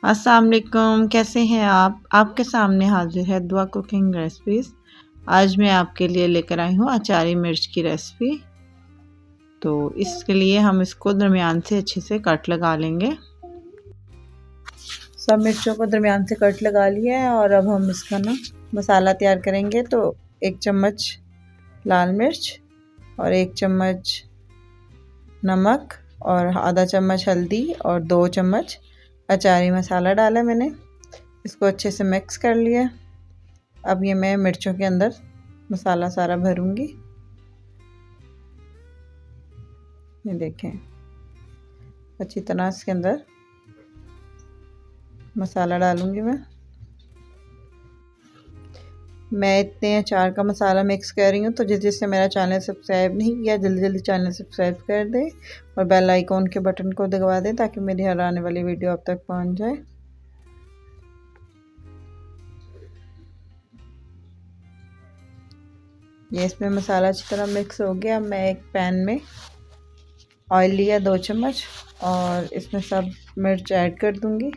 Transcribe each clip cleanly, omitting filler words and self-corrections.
अस्सलाम वालेकुम, कैसे हैं आप? आपके सामने हाजिर है दुआ कुकिंग रेसिपीज़। आज मैं आपके लिए लेकर आई हूँ अचारी मिर्च की रेसिपी। तो इसके लिए हम इसको दरमियान से अच्छे से कट लगा लेंगे। सब मिर्चों को दरमियान से कट लगा लिया है और अब हम इसका ना मसाला तैयार करेंगे। तो 1 चम्मच लाल मिर्च और 1 चम्मच नमक और आधा चम्मच हल्दी और 2 चम्मच अचारी मसाला डाला मैंने। इसको अच्छे से मिक्स कर लिया। अब ये मैं मिर्चों के अंदर मसाला सारा भरूंगी। ये देखें, अच्छी तरह इसके अंदर मसाला डालूंगी मैं इतने अचार का मसाला मिक्स कर रही हूँ। तो जिससे मेरा चैनल सब्सक्राइब नहीं किया जल्दी जल्दी चैनल सब्सक्राइब कर दे और बेल आइकॉन के बटन को दबा दे ताकि मेरी हर आने वाली वीडियो आप तक पहुँच जाए। ये इसमें मसाला अच्छी तरह मिक्स हो गया। अब मैं एक पैन में ऑयल लिया 2 चम्मच और इसमें सब मिर्च ऐड कर दूंगी।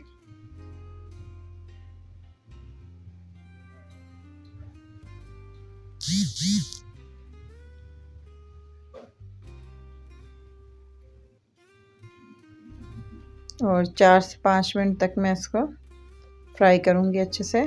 और 4 से 5 मिनट तक मैं इसको फ्राई करूंगी अच्छे से।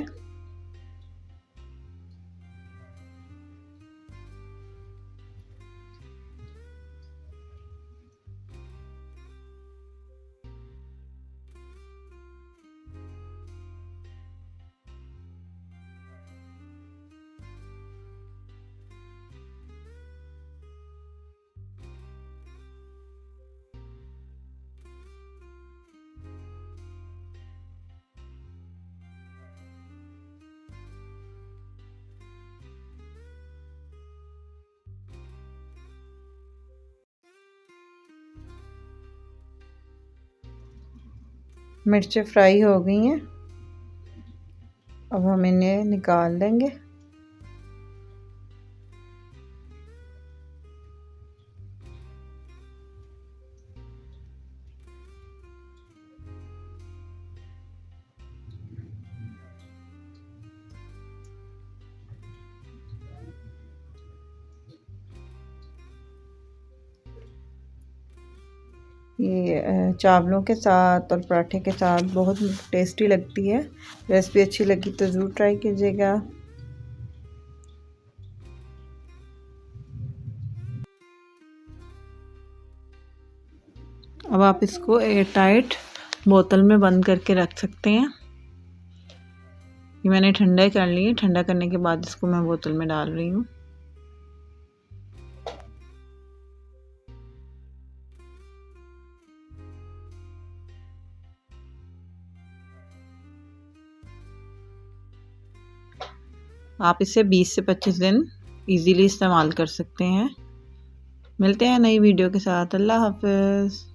मिर्चें फ्राई हो गई हैं। अब हम इन्हें निकाल लेंगे। ये चावलों के साथ और पराठे के साथ बहुत टेस्टी लगती है। रेसिपी अच्छी लगी तो ज़रूर ट्राई कीजिएगा। अब आप इसको एयर टाइट बोतल में बंद करके रख सकते हैं। ये मैंने ठंडा कर लिया। ठंडा करने के बाद इसको मैं बोतल में डाल रही हूँ। आप इसे 20 से 25 दिन इजीली इस्तेमाल कर सकते हैं। मिलते हैं नई वीडियो के साथ। अल्लाह हाफ़िज़।